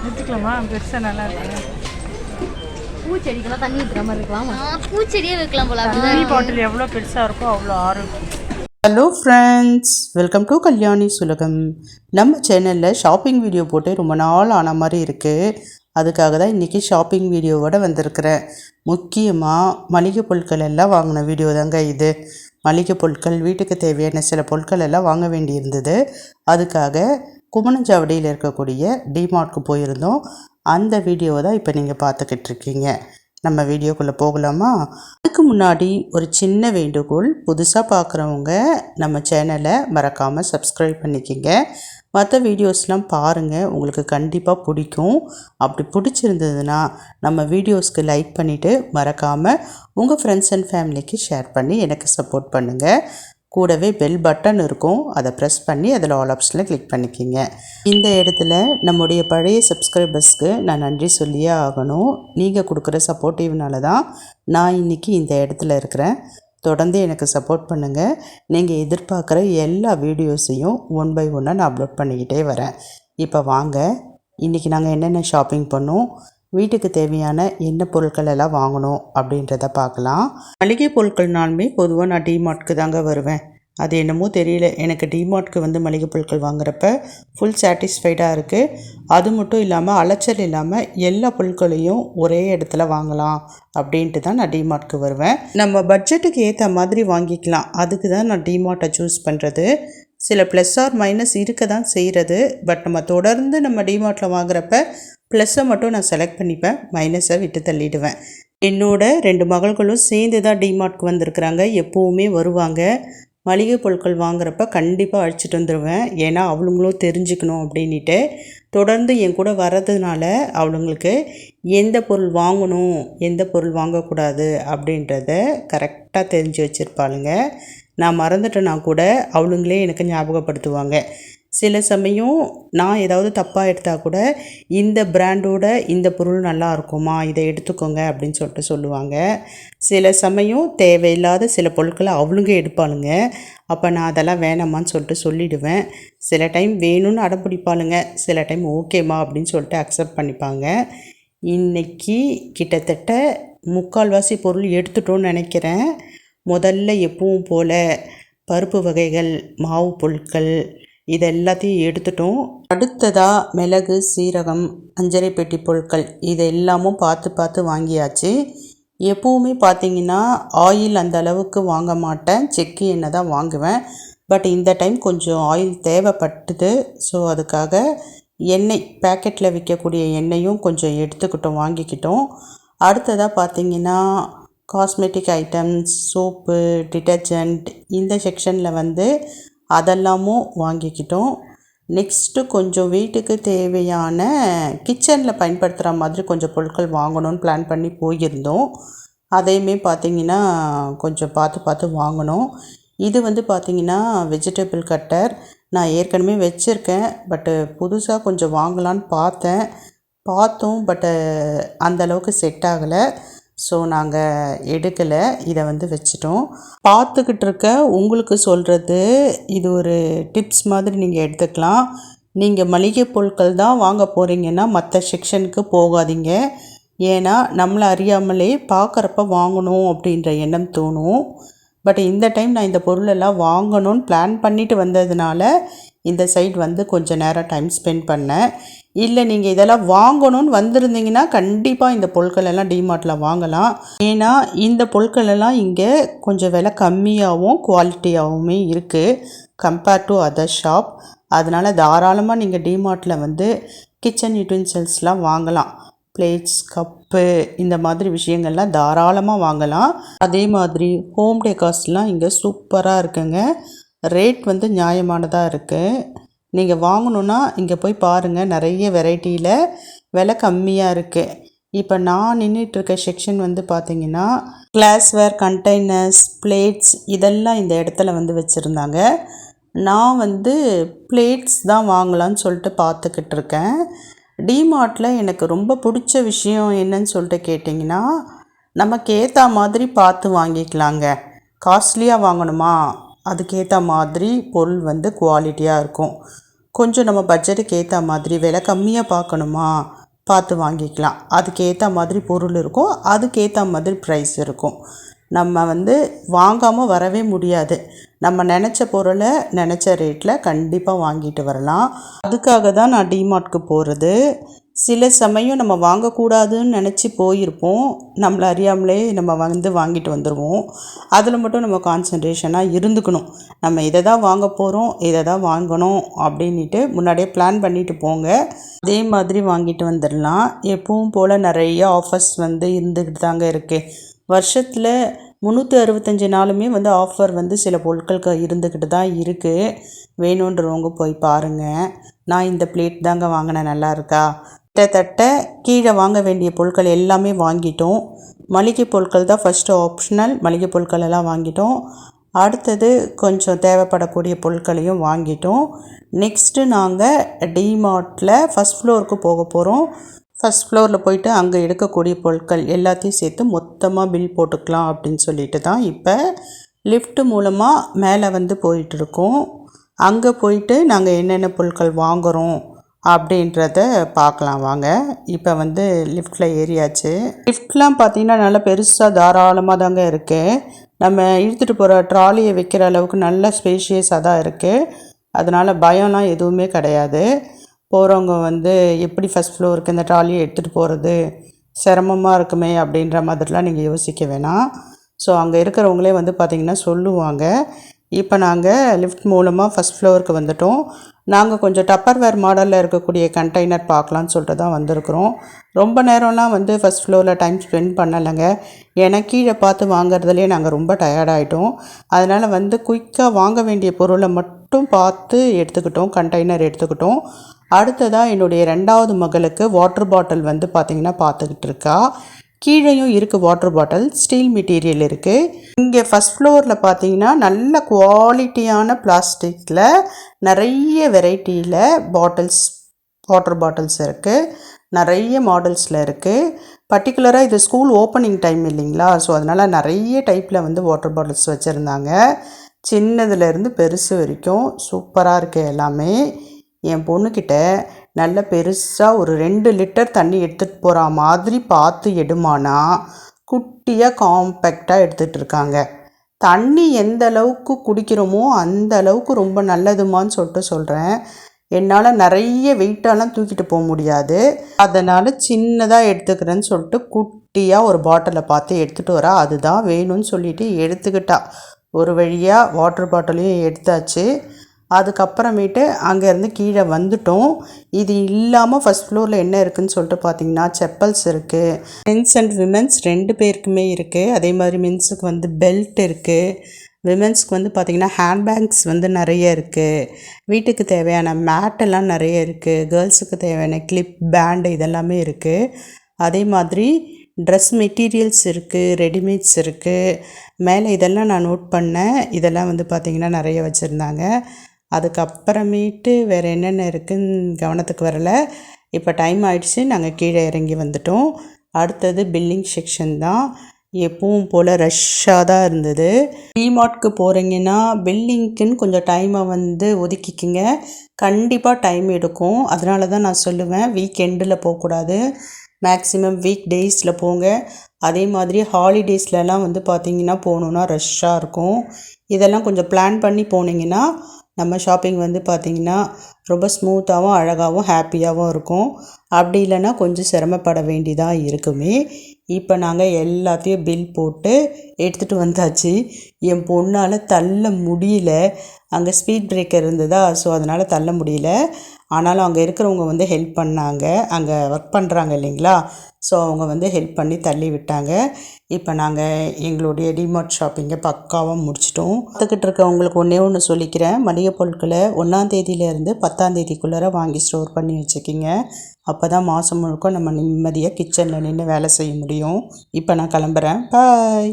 எடுத்துக்கலாமா? பெருசாக நல்லா இருக்கு. பூச்செடிக்கெல்லாம் தண்ணி ஊற்றுற மாதிரி இருக்கலாமா? பூச்செடியே வைக்கலாம் போல. தண்ணி பாட்டில் எவ்வளோ பெருசாக இருக்கோ அவ்வளோ ஆரோக்கியம். Hello friends, welcome to Kalyani Sulagam. நம்ம சேனலில் ஷாப்பிங் வீடியோ போட்டு ரொம்ப நாள் ஆன மாதிரி இருக்குது. அதுக்காக தான் இன்றைக்கி ஷாப்பிங் வீடியோவோடு வந்திருக்கிறேன். முக்கியமாக மளிகை பொருட்கள் எல்லாம் வாங்கின வீடியோ தாங்க இது. மளிகை பொருட்கள், வீட்டுக்கு தேவையான சில பொருட்கள் எல்லாம் வாங்க வேண்டியிருந்தது. அதுக்காக குமணஞ்சாவடியில் இருக்கக்கூடிய டிமார்ட்க்கு போயிருந்தோம். அந்த வீடியோவை தான் இப்போ நீங்கள் பார்த்துக்கிட்டு இருக்கீங்க. நம்ம வீடியோக்குள்ளே போகலாமா? அதுக்கு முன்னாடி ஒரு சின்ன வேண்டுகோள், புதுசாக பார்க்குறவங்க நம்ம சேனலை மறக்காமல் சப்ஸ்கிரைப் பண்ணிக்கிங்க. மற்ற வீடியோஸ்லாம் பாருங்கள், உங்களுக்கு கண்டிப்பாக பிடிக்கும். அப்படி பிடிச்சிருந்ததுன்னா நம்ம வீடியோஸ்க்கு லைக் பண்ணிவிட்டு மறக்காமல் உங்கள் ஃப்ரெண்ட்ஸ் அண்ட் ஃபேமிலிக்கு ஷேர் பண்ணி எனக்கு சப்போர்ட் பண்ணுங்கள். கூடவே பெல் பட்டன் இருக்கும், அதை ப்ரெஸ் பண்ணி அதில் ஆல் ஆப்ஷனில் கிளிக் பண்ணிக்கிங்க. இந்த இடத்துல நம்முடைய பழைய சப்ஸ்கிரைபர்ஸ்க்கு நான் நன்றி சொல்லியே ஆகணும். நீங்கள் கொடுக்குற சப்போர்ட்டிவ்னால தான் நான் இன்றைக்கி இந்த இடத்துல இருக்கிறேன். தொடர்ந்து எனக்கு சப்போர்ட் பண்ணுங்கள். நீங்கள் எதிர்பார்க்குற எல்லா வீடியோஸையும் ஒன் பை ஒன்னாக நான் அப்லோட் பண்ணிக்கிட்டே வரேன். இப்போ வாங்க, இன்றைக்கி நாங்கள் என்னென்ன ஷாப்பிங் பண்ணோம், வீட்டுக்கு தேவையான என்ன பொருட்கள் எல்லாம் வாங்கணும் அப்படின்றத பார்க்கலாம். மளிகை பொருட்கள்னாலுமே பொதுவாக நான் டிமார்ட்க்கு தாங்க வருவேன். அது என்னமோ தெரியல, எனக்கு டிமார்ட்க்கு மளிகை பொருட்கள் வாங்குறப்ப ஃபுல் சாட்டிஸ்ஃபைடாக இருக்குது. அது மட்டும் இல்லாமல் அலைச்சல் இல்லாமல் எல்லா பொருட்களையும் ஒரே இடத்துல வாங்கலாம் அப்படின்ட்டு தான் நான் டிமார்ட்க்கு வருவேன். நம்ம பட்ஜெட்டுக்கு ஏற்ற மாதிரி வாங்கிக்கலாம், அதுக்கு தான் நான் டிமார்ட்டை சூஸ் பண்ணுறது. சில ப்ளஸ் ஆர் மைனஸ் இருக்க தான் செய்கிறது. பட் நம்ம தொடர்ந்து நம்ம டிமார்ட்டில் வாங்குறப்ப ப்ளஸ்ஸை மட்டும் நான் செலக்ட் பண்ணிப்பேன், மைனஸை விட்டு தள்ளிடுவேன். என்னோட 2 மகள்களும் சேர்ந்து தான் டிமார்ட்க்கு வந்திருக்கிறாங்க. எப்போவுமே வருவாங்க. மளிகை பொருட்கள் வாங்குறப்ப கண்டிப்பாக அழைச்சிட்டு வந்துடுவேன். ஏன்னா அவளுங்களும் தெரிஞ்சுக்கணும் அப்படின்ட்டு தொடர்ந்து என் கூட வர்றதுனால அவளுங்களுக்கு எந்த பொருள் வாங்கணும், எந்த பொருள் வாங்கக்கூடாது அப்படின்றத கரெக்டாக தெரிஞ்சு வச்சுருப்பாளுங்க. நான் மறந்துட்டேன்னா கூட அவளுங்களே எனக்கு ஞாபகப்படுத்துவாங்க. சில சமயம் நான் ஏதாவது தப்பாக எடுத்தால் கூட இந்த பிராண்டோட இந்த பொருள் நல்லா இருக்குமா, இதை எடுத்துக்கோங்க அப்படின்னு சொல்லுவாங்க. சில சமயம் தேவையில்லாத சில பொருட்களை அவளுங்க எடுப்பாளுங்க. அப்போ நான் அதெல்லாம் வேணாமான்னு சொல்லிவிடுவேன். சில டைம் வேணும்னு அடம்பிடிப்பாளுங்க, சில டைம் ஓகேம்மா அப்படின்னு அக்செப்ட் பண்ணிப்பாங்க. இன்றைக்கி கிட்டத்தட்ட 3/4 பொருள் எடுத்துட்டோன்னு நினைக்கிறேன். முதல்ல எப்பவும் போல் பருப்பு வகைகள், மாவு பொருட்கள் இது எல்லாத்தையும் எடுத்துட்டோம். அடுத்ததாக மிளகு, சீரகம், அஞ்சரை பெட்டி பொருட்கள் இது எல்லாமும் பார்த்து வாங்கியாச்சு. எப்போவுமே பார்த்திங்கன்னா ஆயில் அந்த அளவுக்கு வாங்க மாட்டேன், செக்கு எண்ணெய் தான் வாங்குவேன். பட் இந்த டைம் கொஞ்சம் ஆயில் தேவைப்பட்டுது. ஸோ அதுக்காக எண்ணெய், பேக்கெட்டில் விற்கக்கூடிய எண்ணெயும் கொஞ்சம் வாங்கிக்கிட்டோம். அடுத்ததாக பார்த்திங்கன்னா காஸ்மெட்டிக் ஐட்டம்ஸ், சோப்பு, டிட்டர்ஜெண்ட் இந்த செக்ஷனில் அதெல்லாமும் வாங்கிக்கிட்டோம். நெக்ஸ்ட்டு கொஞ்சம் வீட்டுக்கு தேவையான கிச்சனில் பயன்படுத்துகிற மாதிரி கொஞ்சம் பொருட்கள் வாங்கணும்னு பிளான் பண்ணி போயிருந்தோம். அதையுமே பார்த்திங்கன்னா கொஞ்சம் பார்த்து வாங்கணும். இது பார்த்திங்கன்னா வெஜிடபிள் கட்டர் நான் ஏற்கனவே வச்சுருக்கேன். பட்டு புதுசாக கொஞ்சம் வாங்கலான்னு பார்த்தோம். பட்டு அந்தளவுக்கு செட் ஆகலை. ஸோ நாங்கள் எடுக்கலை, இதை வச்சிட்டோம். பார்த்துக்கிட்டு இருக்க உங்களுக்கு சொல்கிறது இது ஒரு டிப்ஸ் மாதிரி நீங்கள் எடுத்துக்கலாம். நீங்கள் மளிகை பொருட்கள் தான் வாங்க போகிறீங்கன்னா மற்ற செக்ஷனுக்கு போகாதீங்க. ஏன்னா நம்மளை அறியாமலே பார்க்குறப்ப வாங்கணும் அப்படின்ற எண்ணம் தோணும். பட் இந்த டைம் நான் இந்த பொருளெல்லாம் வாங்கணும்னு பிளான் பண்ணிட்டு வந்ததுனால இந்த சைட் கொஞ்சம் நேரம் டைம் ஸ்பெண்ட் பண்ணேன். இல்லை நீங்கள் இதெல்லாம் வாங்கணும்னு வந்திருந்தீங்கன்னா கண்டிப்பாக இந்த பொருட்கள் எல்லாம் டிமார்ட்டில் வாங்கலாம். ஏன்னா இந்த பொருட்கள் எல்லாம் இங்கே கொஞ்சம் விலை கம்மியாகவும் குவாலிட்டியாகவுமே இருக்குது கம்பேர் டு அதர் ஷாப். அதனால் தாராளமாக நீங்கள் டிமார்ட்டில் கிச்சன் யூட்டென்சில்ஸ்லாம் வாங்கலாம். பிளேட்ஸ், கப்பு இந்த மாதிரி விஷயங்கள்லாம் தாராளமாக வாங்கலாம். அதே மாதிரி ஹோம் டெக்கார்ஸ்லாம் இங்கே சூப்பராக இருக்குங்க. ரேட் நியாயமானதாக இருக்குது. நீங்கள் வாங்கணுன்னா இங்கே போய் பாருங்கள், நிறைய வெரைட்டியில் விலை கம்மியாக இருக்குது. இப்போ நான் நின்றுட்டுருக்க செக்ஷன் பார்த்திங்கன்னா கிளாஸ்வேர், கண்டெய்னர்ஸ், பிளேட்ஸ் இதெல்லாம் இந்த இடத்துல வச்சுருந்தாங்க. நான் பிளேட்ஸ் தான் வாங்கலான்னு பார்த்துக்கிட்டு இருக்கேன். டிமார்ட்டில் எனக்கு ரொம்ப பிடிச்ச விஷயம் என்னன்னு கேட்டிங்கன்னா, நமக்கு ஏற்ற மாதிரி பார்த்து வாங்கிக்கலாங்க. காஸ்ட்லியாக வாங்கணுமா, அதுக்கேற்ற மாதிரி பொருள் குவாலிட்டியாக இருக்கும். கொஞ்சம் நம்ம பட்ஜெட்டுக்கு ஏற்ற மாதிரி விலை கம்மியாக பார்க்கணுமா பார்த்து வாங்கிக்கலாம். அதுக்கேற்ற மாதிரி பொருள் இருக்கும், அதுக்கேற்ற மாதிரி ப்ரைஸ் இருக்கும். நம்ம வந்து வாங்காமல் வரவே முடியாது. நம்ம நினச்ச பொருளை நினச்ச ரேட்டில் கண்டிப்பாக வாங்கிட்டு வரலாம். அதுக்காக தான் நான் டிமார்ட்க்கு போகிறது. சில சமயம் நம்ம வாங்கக்கூடாதுன்னு நினச்சி போயிருப்போம், நம்மளை அறியாமலே நம்ம வந்து வாங்கிட்டு வந்துடுவோம். அதில் மட்டும் நம்ம கான்சன்ட்ரேஷனாக இருந்துக்கணும். நம்ம இதை தான் வாங்க போகிறோம், இதை தான் வாங்கணும் அப்படின்ட்டு முன்னாடியே பிளான் பண்ணிட்டு போங்க. அதே மாதிரி வாங்கிட்டு வந்துடலாம். எப்பவும் போல் நிறைய ஆஃபர்ஸ் வந்து இருந்துக்கிட்டு தாங்க இருக்குது. வருஷத்தில் 365 நாளுமே வந்து ஆஃபர் வந்து சில பொருட்களுக்கு இருந்துக்கிட்டு தான் இருக்குது. வேணுன்றவங்க போய் பாருங்கள். நான் இந்த பிளேட் தாங்க வாங்கினேன், நல்லா இருக்கா? கிட்டத்தட்ட கீழே வாங்க வேண்டிய பொருட்கள் எல்லாமே வாங்கிட்டோம். மளிகை பொருட்கள் தான் ஃபஸ்ட்டு ஆப்ஷனல். மளிகை பொருட்கள் எல்லாம் வாங்கிட்டோம். அடுத்தது கொஞ்சம் தேவைப்படக்கூடிய பொருட்களையும் வாங்கிட்டோம். நெக்ஸ்ட்டு நாங்கள் டிமார்ட்டில் ஃபஸ்ட் ஃப்ளோருக்கு போக போகிறோம். ஃபஸ்ட் ஃப்ளோரில் போயிட்டு அங்கே எடுக்கக்கூடிய பொருட்கள் எல்லாத்தையும் சேர்த்து மொத்தமாக பில் போட்டுக்கலாம் அப்படின்னு சொல்லிட்டு தான் இப்போ லிஃப்ட் மூலமாக மேலே வந்து போயிட்டுருக்கோம். அங்கே போயிட்டு நாங்கள் என்னென்ன பொருட்கள் வாங்குகிறோம் அப்படின்றத பார்க்கலாம் வாங்க. இப்போ வந்து லிஃப்ட்டில் ஏறியாச்சு. லிஃப்ட்லாம் பார்த்திங்கன்னா நல்லா பெருசாக தாராளமாக தாங்க இருக்குது. நம்ம இழுத்துட்டு போகிற ட்ராலியை வைக்கிற அளவுக்கு நல்ல ஸ்பேஷியஸாக தான் இருக்குது. அதனால் பயம்லாம் எதுவுமே கிடையாது. போகிறவங்க வந்து எப்படி ஃபஸ்ட் ஃப்ளோருக்கு இந்த ட்ராலியை எடுத்துகிட்டு போகிறது சிரமமாக இருக்குமே அப்படின்ற மாதிரிலாம் நீங்கள் யோசிக்க வேணாம். ஸோ அங்கே இருக்கிறவங்களே வந்து பார்த்திங்கன்னா சொல்லுவாங்க. இப்போ நாங்கள் லிஃப்ட் மூலமாக ஃபஸ்ட் ஃப்ளோருக்கு வந்துட்டோம். நாங்கள் கொஞ்சம் டப்பர்வேர் மாடலில் இருக்கக்கூடிய கண்டெய்னர் பார்க்கலான்னு சொல்லிட்டு தான் வந்திருக்கிறோம். ரொம்ப நேரம்லாம் வந்து ஃபஸ்ட் ஃப்ளோரில் டைம் ஸ்பெண்ட் பண்ணலைங்க. ஏன்னா கீழே பார்த்து வாங்குறதுலேயே நாங்கள் ரொம்ப டயர்டாகிட்டோம். அதனால் வந்து குயிக்காக வாங்க வேண்டிய பொருளை மட்டும் பார்த்து எடுத்துக்கிட்டோம், கண்டெய்னர் எடுத்துக்கிட்டோம். அடுத்ததாக என்னுடைய 2வது மகளுக்கு வாட்டர் பாட்டில் வந்து பார்த்திங்கன்னா பார்த்துக்கிட்டு இருக்கா. கீழேயும் இருக்குது வாட்டர் பாட்டில், ஸ்டீல் மெட்டீரியல் இருக்குது. இங்கே ஃபஸ்ட் ஃப்ளோரில் பார்த்தீங்கன்னா நல்ல குவாலிட்டியான பிளாஸ்டிக்கில் நிறைய வெரைட்டியில் வாட்டர் பாட்டில்ஸ் இருக்குது. நிறைய மாடல்ஸில் இருக்குது. பர்டிகுலராக இது ஸ்கூல் ஓப்பனிங் டைம் இல்லைங்களா, ஸோ அதனால் நிறைய டைப்பில் வந்து வாட்டர் பாட்டில்ஸ் வச்சுருந்தாங்க. சின்னதுலேருந்து பெருசு வரைக்கும் சூப்பராக இருக்குது எல்லாமே. என் பொண்ணுக்கிட்ட நல்ல பெருசாக ஒரு 2 லிட்டர் தண்ணி எடுத்துகிட்டு போகிற மாதிரி பார்த்து எடுமானா குட்டியாக காம்பேக்டாக எடுத்துகிட்டு இருக்காங்க. தண்ணி எந்த அளவுக்கு குடிக்கிறோமோ அந்த அளவுக்கு ரொம்ப நல்லதுமான்னு சொல்கிறேன். என்னால் நிறைய வெயிட்டெல்லாம் தூக்கிட்டு போக முடியாது, அதனால் சின்னதாக எடுத்துக்கிறேன்னு சொல்லிட்டு குட்டியாக ஒரு பாட்டிலை பார்த்து எடுத்துகிட்டு வரா. அதுதான் வேணும்னு சொல்லிட்டு எடுத்துக்கிட்டா. ஒரு வழியாக வாட்டர் பாட்டிலையும் எடுத்தாச்சு. அதுக்கப்புறமேட்டு அங்கேருந்து கீழே வந்துட்டோம். இது இல்லாமல் ஃபஸ்ட் ஃப்ளோரில் என்ன இருக்குதுன்னு சொல்லிட்டு பார்த்திங்கன்னா செப்பல்ஸ் இருக்குது. மென்ஸ் அண்ட் விமென்ஸ் 2 பேருக்குமே இருக்குது. அதே மாதிரி மென்ஸுக்கு வந்து பெல்ட் இருக்குது. விமென்ஸ்க்கு வந்து பார்த்திங்கன்னா ஹேண்ட்பேக்ஸ் வந்து நிறைய இருக்குது. வீட்டுக்கு தேவையான மேட்டெல்லாம் நிறைய இருக்குது. கேர்ள்ஸுக்கு தேவையான கிளிப், பேண்டு இதெல்லாமே இருக்குது. அதே மாதிரி ட்ரெஸ் மெட்டீரியல்ஸ் இருக்குது, ரெடிமேட்ஸ் இருக்குது. மேலே இதெல்லாம் நான் நோட் பண்ணேன். இதெல்லாம் வந்து பார்த்திங்கன்னா நிறைய வச்சுருந்தாங்க. அதுக்கப்புறமேட்டு வேறு என்னென்ன இருக்குதுன்னு கவனத்துக்கு வரலை. இப்போ டைம் ஆகிடுச்சு, நாங்கள் கீழே இறங்கி வந்துட்டோம். அடுத்தது பில்லிங் செக்ஷன் தான். எப்பவும் போல் ரஷ்ஷாக தான் இருந்தது. டிமார்ட்க்கு போகிறீங்கன்னா பில்லிங்க்குன்னு கொஞ்சம் டைமை வந்து ஒதுக்கிக்குங்க. கண்டிப்பாக டைம் எடுக்கும். அதனால தான் நான் சொல்லுவேன் வீக்கெண்டில் போகக்கூடாது, மேக்ஸிமம் வீக் டேஸில் போங்க. அதே மாதிரி ஹாலிடேஸ்லலாம் வந்து பார்த்திங்கன்னா போகணுன்னா ரஷ்ஷாக இருக்கும். இதெல்லாம் கொஞ்சம் பிளான் பண்ணி போனீங்கன்னா நம்ம ஷாப்பிங் வந்து பார்த்திங்கன்னா ரொம்ப ஸ்மூத்தாகவும் அழகாகவும் ஹாப்பியாகவும் இருக்கும். அப்படி இல்லைன்னா கொஞ்சம் சிரமப்பட வேண்டியதாக இருக்குமே. இப்போ நாங்கள் எல்லாத்தையும் பில் போட்டு எடுத்துகிட்டு வந்தாச்சு. என் பொண்ணால் தள்ள முடியல. அங்கே ஸ்பீட் பிரேக்கர் இருந்ததா, ஸோ அதனால் தள்ள முடியல. ஆனாலும் அங்கே இருக்கிறவங்க வந்து ஹெல்ப் பண்ணாங்க. அங்கே ஒர்க் பண்ணுறாங்க இல்லைங்களா, ஸோ அவங்க வந்து ஹெல்ப் பண்ணி தள்ளி விட்டாங்க. இப்போ நாங்கள் எங்களுடைய டிமார்ட் ஷாப்பிங்கை பக்காவாக முடிச்சிட்டோம். பார்த்துக்கிட்டு இருக்கவங்களுக்கு ஒன்று சொல்லிக்கிறேன். மளிகை பொருட்களை 1ஆம் தேதியிலேருந்து 10ஆம் தேதிக்குள்ளார வாங்கி ஸ்டோர் பண்ணி வச்சுக்கிங்க. அப்போ தான் மாதம் முழுக்க நம்ம நிம்மதியாக கிச்சனில் நின்று வேலை செய்ய முடியும். இப்போ நான் கிளம்புறேன். பாய்.